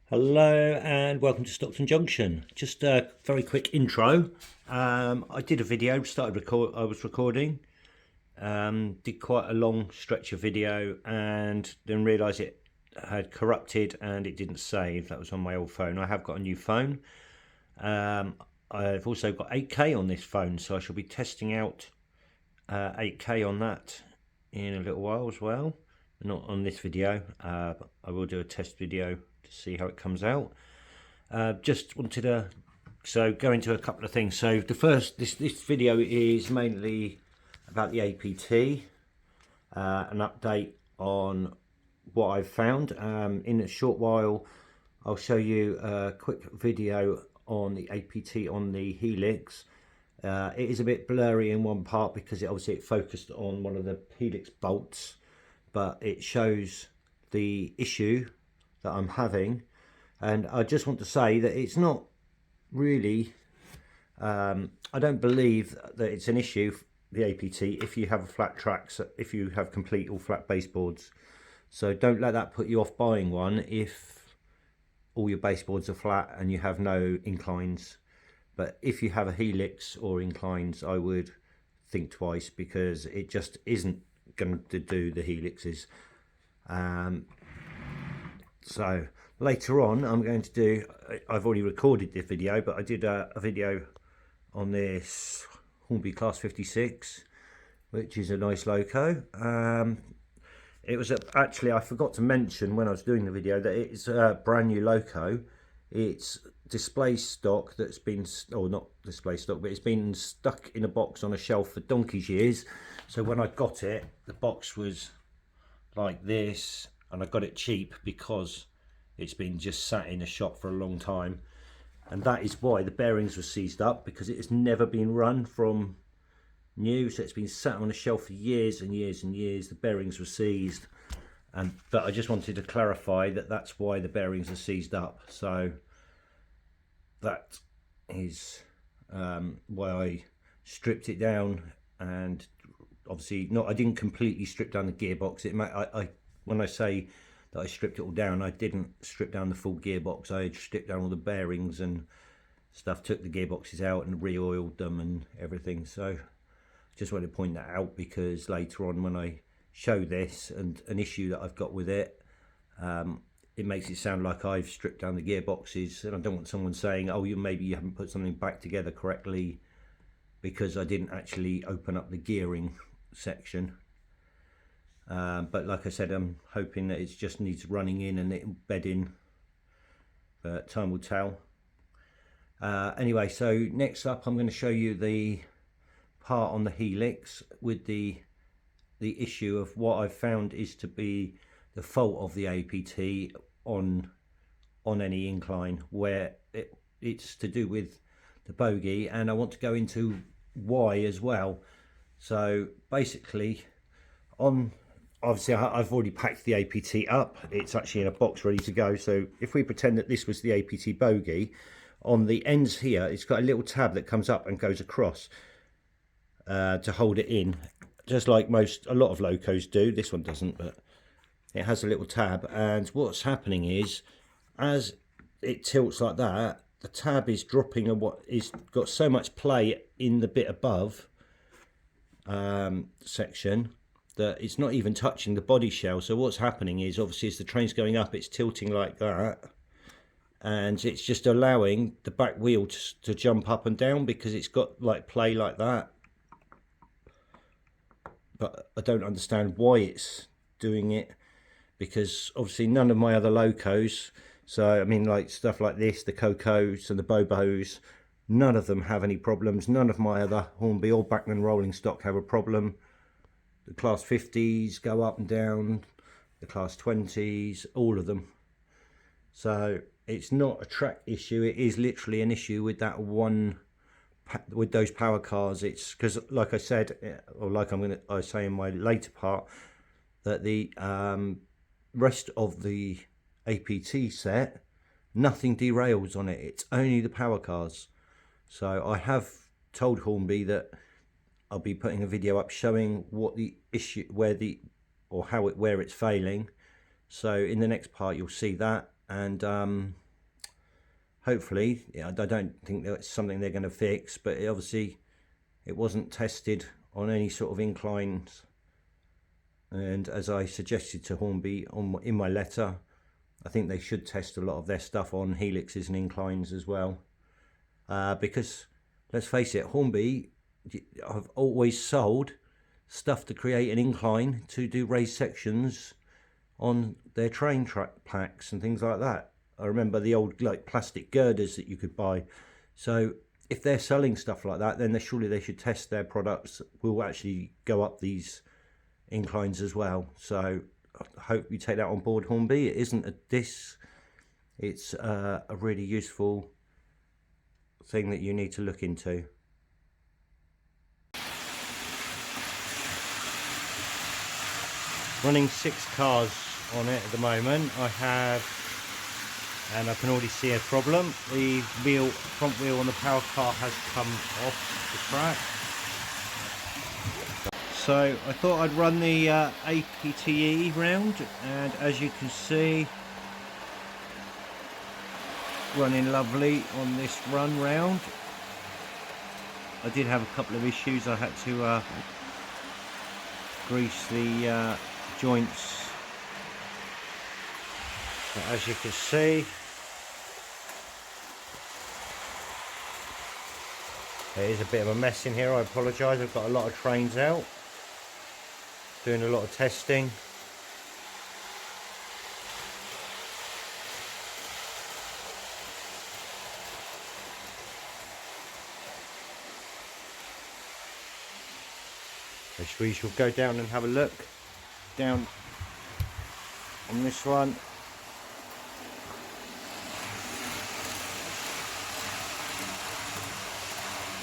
Hello and welcome to Stockton Junction. Just a very quick intro. I did a video, I was recording, did quite a long stretch of video and then realised it had corrupted and it didn't save. That was on my old phone. I have got a new phone. I've also got 8K on this phone, so I shall be testing out 8K on that in a little while as well. Not on this video, but I will do a test video to see how it comes out. Just wanted to go into a couple of things. So the first, this video is mainly about the APT, an update on what I've found. In a short while I'll show you a quick video on the APT on the Helix. It is a bit blurry in one part because it focused on one of the Helix bolts, but it shows the issue that I'm having. And I just want to say that it's not really, I don't believe that it's an issue, the APT, if you have a flat track, if you have complete all flat baseboards. So don't let that put you off buying one if all your baseboards are flat and you have no inclines. But if you have a Helix or inclines, I would think twice, because it just isn't going to do the Helixes. So later on I'm going to do, I've already recorded this video, but I did a video on this Hornby Class 56, which is a nice loco. It was actually, I forgot to mention when I was doing the video that it's a brand new loco. It's display stock that's been, or not display stock, but it's been stuck in a box on a shelf for donkey's years. So when I got it, the box was like this, and I got it cheap because it's been just sat in a shop for a long time. And that is why the bearings were seized up, because it has never been run from new. So it's been sat on a shelf for years and years and years. The bearings were seized. But I just wanted to clarify that that's why the bearings are seized up. So that is why I stripped it down. And obviously I didn't completely strip down the gearbox. When I say that I stripped it all down, I didn't strip down the full gearbox. I stripped down all the bearings and stuff, took the gearboxes out and re-oiled them and everything. So just wanted to point that out, because later on when I show this and an issue that I've got with it, it makes it sound like I've stripped down the gearboxes, and I don't want someone saying, oh, maybe you haven't put something back together correctly, because I didn't actually open up the gearing section. But like I said, I'm hoping that it just needs running in and it'll bed in, but time will tell. Anyway, so next up I'm going to show you the part on the Helix with the issue of what I've found is to be the fault of the APT on any incline, where it's to do with the bogie, and I want to go into why as well. So basically, obviously I've already packed the APT up. It's actually in a box ready to go. So if we pretend that this was the APT bogie, on the ends here it's got a little tab that comes up and goes across to hold it in, just like a lot of locos do. This one doesn't, but it has a little tab, and what's happening is, as it tilts like that, the tab is dropping, and what is got so much play in the bit above section that it's not even touching the body shell. So what's happening is, obviously as the train's going up, it's tilting like that, and it's just allowing the back wheel to jump up and down, because it's got like play like that. But I don't understand why it's doing it, because obviously none of my other locos, so I mean like stuff like this, the Cocos and the Bobos, none of them have any problems. None of my other Hornby or Bachmann rolling stock have a problem. The Class 50s go up and down, the Class 20s, all of them. So it's not a track issue, it is literally an issue with that one, with those power cars. It's because, like I said, or like I say in my later part, that the rest of the APT set, nothing derails on it. It's only the power cars. So I have told Hornby that I'll be putting a video up showing what the issue, where it's failing. So in the next part you'll see that, and hopefully, I don't think that's something they're going to fix, but it wasn't tested on any sort of inclines. And as I suggested to Hornby in my letter, I think they should test a lot of their stuff on helixes and inclines as well. Because let's face it, Hornby have always sold stuff to create an incline to do raised sections on their train track packs and things like that. I remember the old like plastic girders that you could buy. So if they're selling stuff like that, then surely they should test their products will actually go up these inclines as well. So I hope you take that on board, Hornby. It isn't a diss, it's a really useful thing that you need to look into. Running 6 cars on it at the moment. I have, and I can already see a problem. The front wheel on the power car has come off the track. So I thought I'd run the APTE round, and as you can see, running lovely on this run round. I did have a couple of issues. I had to grease the joints, but as you can see, there is a bit of a mess in here. I apologise. I've got a lot of trains out, doing a lot of testing. We shall go down and have a look down on this one.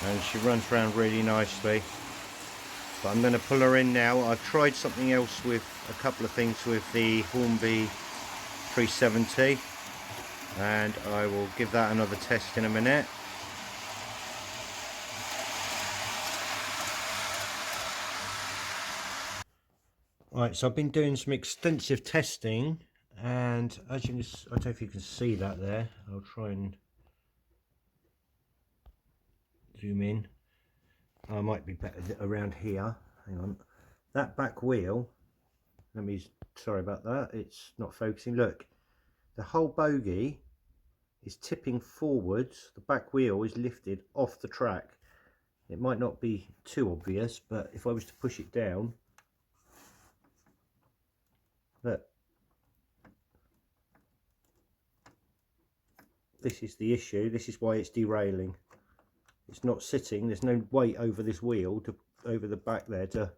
And she runs around really nicely. But I'm going to pull her in now. I've tried something else with a couple of things with the Hornby 370, and I will give that another test in a minute. Right, so I've been doing some extensive testing, and as you can, I don't know if you can see that there. I'll try and zoom in. I might be better around here. Hang on. That back wheel, sorry about that, it's not focusing. Look, the whole bogie is tipping forwards. The back wheel is lifted off the track. It might not be too obvious, but if I was to push it down, look, this is the issue. This is why it's derailing. It's not sitting. There's no weight over this wheel over the back there to.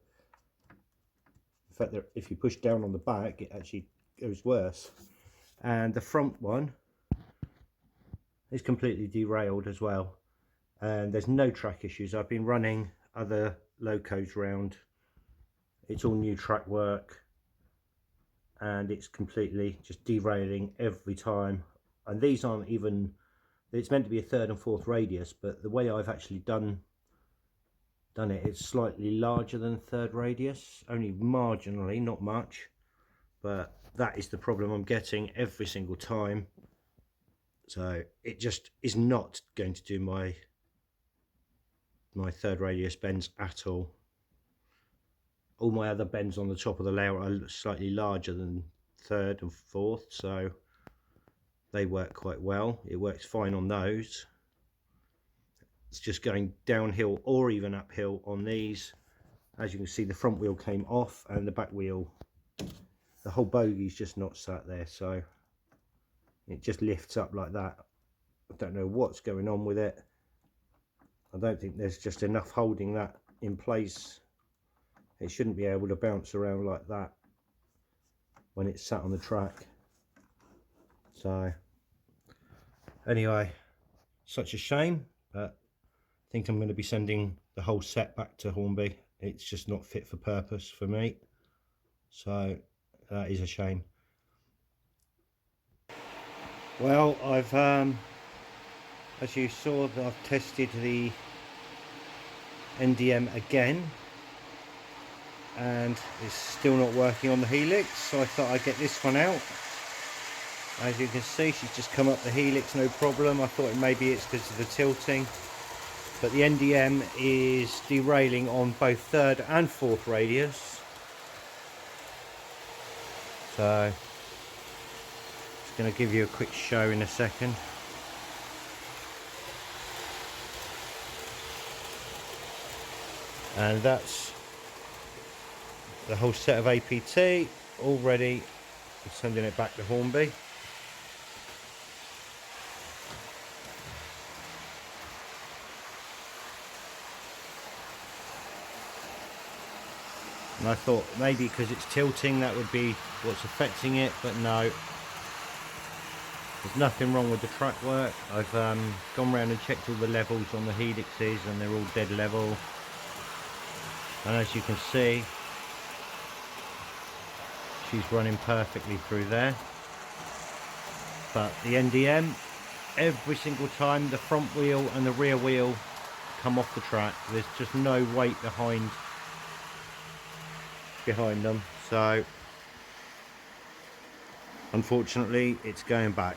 In fact, if you push down on the back, it actually goes worse. And the front one is completely derailed as well. And there's no track issues. I've been running other locos round. It's all new track work, and it's completely just derailing every time. And these aren't even, it's meant to be a 3rd and 4th radius, but the way I've actually done it, it's slightly larger than 3rd radius, only marginally, not much, but that is the problem I'm getting every single time. So it just is not going to do my 3rd radius bends at all. All my other bends on the top of the layer are slightly larger than 3rd and 4th, so they work quite well. It works fine on those. It's just going downhill or even uphill on these. As you can see, the front wheel came off and the back wheel, the whole bogey's just not sat there, so it just lifts up like that. I don't know what's going on with it. I don't think there's just enough holding that in place. It shouldn't be able to bounce around like that when it's sat on the track. So anyway, such a shame, but I think I'm going to be sending the whole set back to Hornby. It's just not fit for purpose for me, so that is a shame. Well, I've as you saw, I've tested the NDM again, and it's still not working on the helix, so I thought I'd get this one out As you can see, she's just come up the helix, no problem. I thought maybe it's because of the tilting, but the NDM is derailing on both third and fourth radius. So just going to give you a quick show in a second. And that's the whole set of APT all ready. I'm sending it back to Hornby. And I thought maybe because it's tilting that would be what's affecting it, but no. There's nothing wrong with the track work. I've gone around and checked all the levels on the helixes and they're all dead level. And as you can see, she's running perfectly through there. But the NDM, every single time the front wheel and the rear wheel come off the track, there's just no weight behind them, so unfortunately it's going back.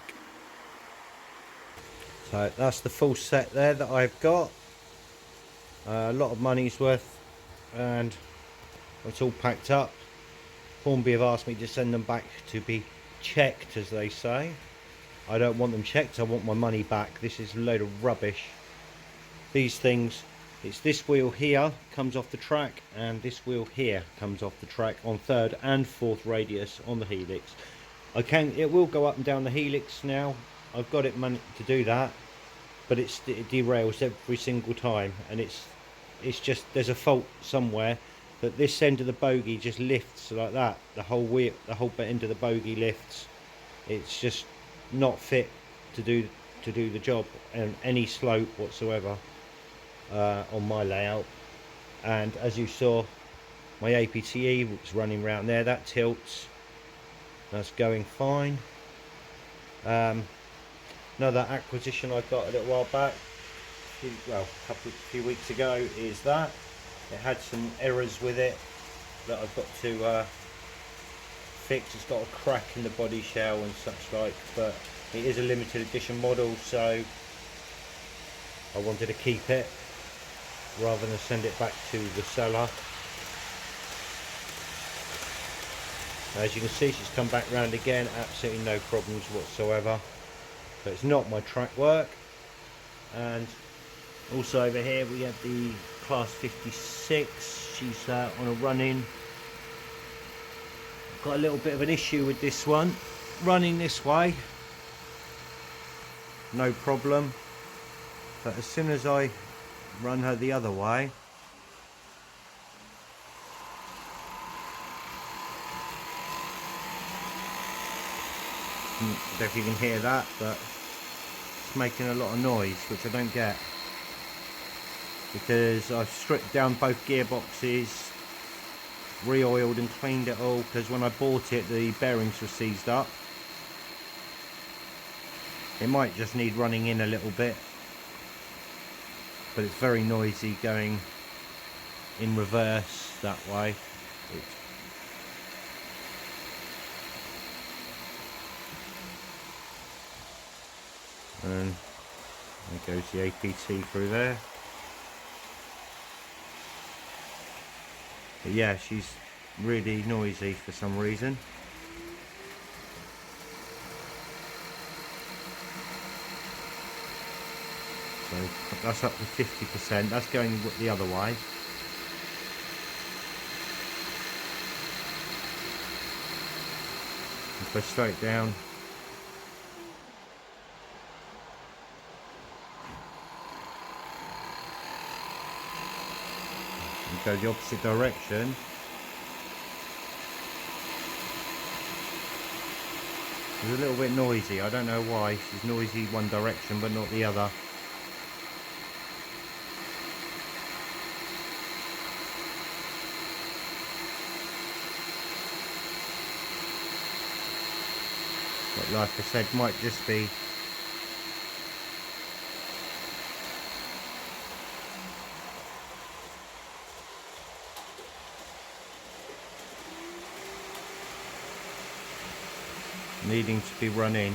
So that's the full set there that I've got. A lot of money's worth, and it's all packed up. Hornby have asked me to send them back to be checked, as they say. I don't want them checked, I want my money back. This is a load of rubbish. These things, it's this wheel here comes off the track and this wheel here comes off the track on third and fourth radius on the helix. It will go up and down the helix now. I've got it money to do that, but it derails every single time, and it's just, there's a fault somewhere, that this end of the bogie just lifts like that. The whole wheel, the whole end of the bogie lifts. It's just not fit to do the job on any slope whatsoever. On my layout. And as you saw, my APTE was running around there, that tilts, that's going fine. Another acquisition I got a little while back, a few weeks ago, is that it had some errors with it that I've got to fix. It's got a crack in the body shell and such like, but it is a limited edition model, so I wanted to keep it rather than send it back to the seller. As you can see, she's come back round again, absolutely no problems whatsoever. But it's not my track work. And also over here we have the class 56. She's on a run-in. Got a little bit of an issue with this one. Running this way, no problem. But as soon as I run her the other way, I don't know if you can hear that, but it's making a lot of noise, which I don't get, because I've stripped down both gearboxes, re-oiled and cleaned it all, because when I bought it the bearings were seized up. It might just need running in a little bit, but it's very noisy going in reverse that way. And there goes the APT through there. But yeah, she's really noisy for some reason. So that's up to 50%. That's going the other way. If I slow it down, and go the opposite direction, it's a little bit noisy. I don't know why. She's noisy one direction but not the other. But like I said, might just be needing to be run in.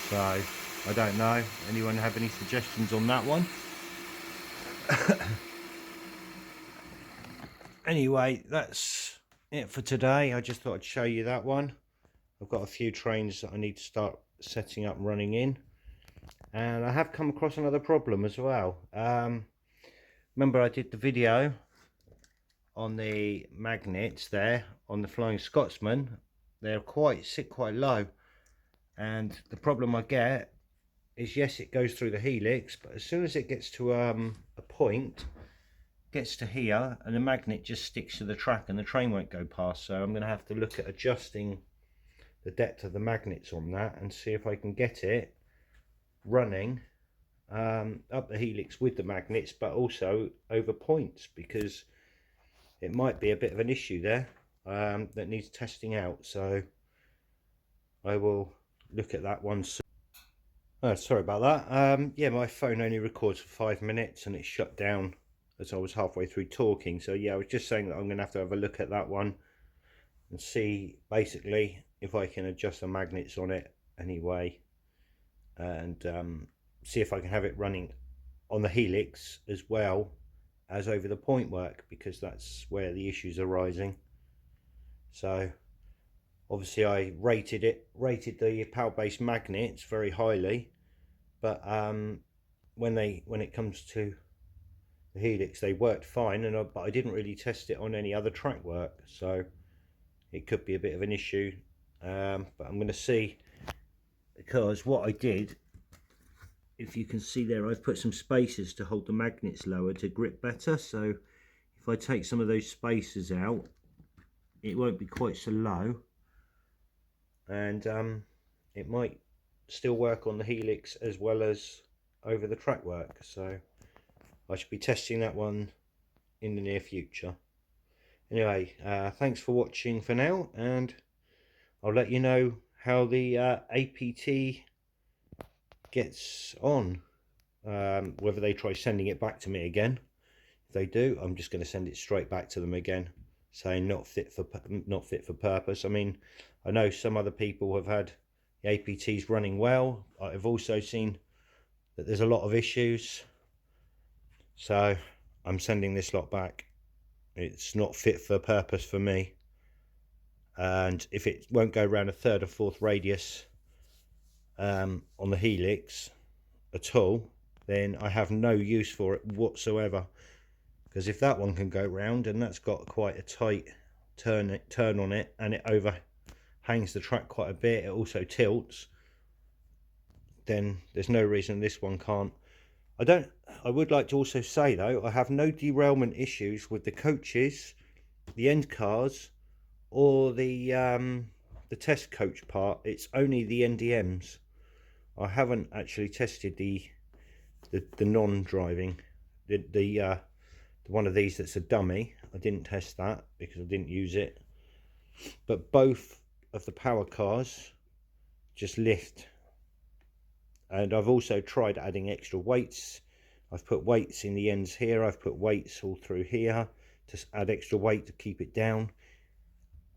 So I don't know, anyone have any suggestions on that one? Anyway, that's it for today. I just thought I'd show you that one. I've got a few trains that I need to start setting up and running in, and I have come across another problem as well. Remember I did the video on the magnets there on the Flying Scotsman. They're sit quite low, and the problem I get is, yes, it goes through the helix, but as soon as it gets to a point, gets to here, and the magnet just sticks to the track and the train won't go past. So I'm going to have to look at adjusting the depth of the magnets on that and see if I can get it running up the helix with the magnets, but also over points, because it might be a bit of an issue there that needs testing out. So I will look at that one soon. Oh, sorry about that. Yeah, my phone only records for 5 minutes and it shut down as I was halfway through talking. So yeah, I was just saying that I'm going to have a look at that one and see basically if I can adjust the magnets on it anyway, and see if I can have it running on the helix as well as over the point work, because that's where the issues are arising. So obviously I rated the power-based magnets very highly, but when it comes to the helix, they worked fine, but I didn't really test it on any other track work, so it could be a bit of an issue. But I'm going to see, because what I did, if you can see there, I've put some spacers to hold the magnets lower to grip better. So if I take some of those spacers out, it won't be quite so low, and it might still work on the helix as well as over the track work. So I should be testing that one in the near future. Anyway, thanks for watching for now, and I'll let you know how the APT gets on, whether they try sending it back to me again. If they do, I'm just going to send it straight back to them again, saying not fit for purpose. I mean, I know some other people have had the APTs running well. I've also seen that there's a lot of issues, so I'm sending this lot back. It's not fit for purpose for me, and if it won't go around a third or fourth radius on the helix at all, then I have no use for it whatsoever. Because if that one can go round, and that's got quite a tight turn on it, and it overhangs the track quite a bit, it also tilts, then there's no reason this one can't. I would like to also say though, I have no derailment issues with the coaches, the end cars, or the test coach part. It's only the NDMs. I haven't actually tested the non-driving, the one of these that's a dummy. I didn't test that because I didn't use it. But both of the power cars just lift. And I've also tried adding extra weights. I've put weights in the ends here. I've put weights all through here to add extra weight to keep it down.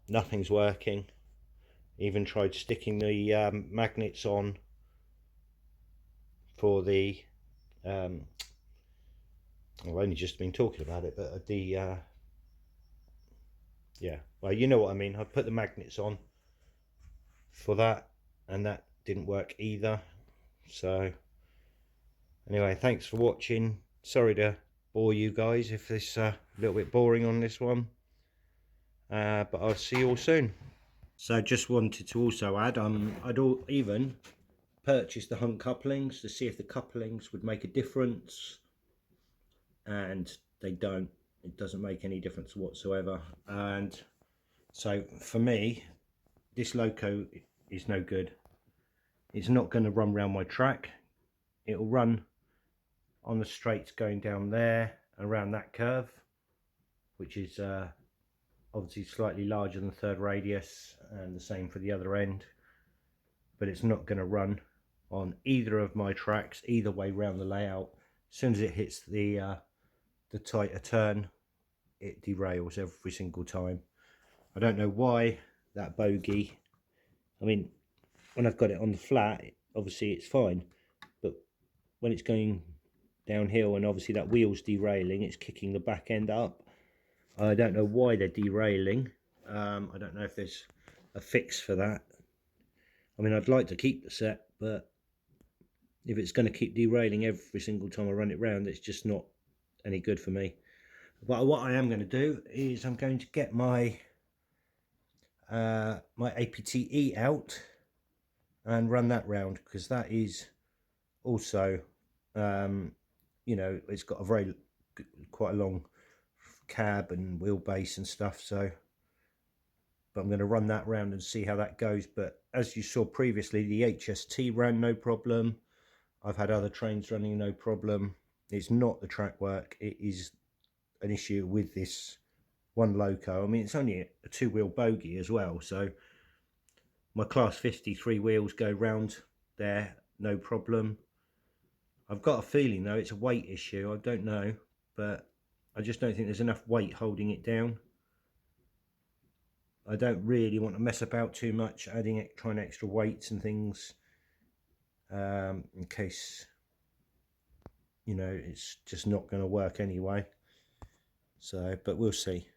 Nothing's working. Even tried sticking the magnets on for the I've only just been talking about it, but yeah, well, you know what I mean. I put the magnets on for that, and that didn't work either. So anyway, thanks for watching. Sorry to bore you guys if it's a little bit boring on this one, but I'll see you all soon. So just wanted to also add, I'd even purchased the Hunt couplings to see if the couplings would make a difference, and they don't. It doesn't make any difference whatsoever. And so for me, this loco is no good. It's not going to run around my track. It'll run on the straights going down there around that curve, which is obviously slightly larger than third radius, and the same for the other end, but it's not going to run on either of my tracks either way round the layout. As soon as it hits the tighter turn, it derails every single time. I don't know why that bogie, I mean, when I've got it on the flat, obviously it's fine, but when it's going downhill and obviously that wheel's derailing, it's kicking the back end up. I don't know why they're derailing. I don't know if there's a fix for that. I mean, I'd like to keep the set, but if it's going to keep derailing every single time I run it round, it's just not any good for me. But what I am going to do is I'm going to get my my APTE out and run that round, because that is also you know, it's got a quite a long cab and wheelbase and stuff, so but I'm going to run that round and see how that goes. But as you saw previously, the HST ran no problem. I've had other trains running no problem. It's not the track work, it is an issue with this one loco. I mean, it's only a two-wheel bogie as well, so my class 53 wheels go round there no problem. I've got a feeling though it's a weight issue. I don't know, but I just don't think there's enough weight holding it down. I don't really want to mess about too much trying extra weights and things, in case, you know, it's just not going to work anyway. So, but we'll see.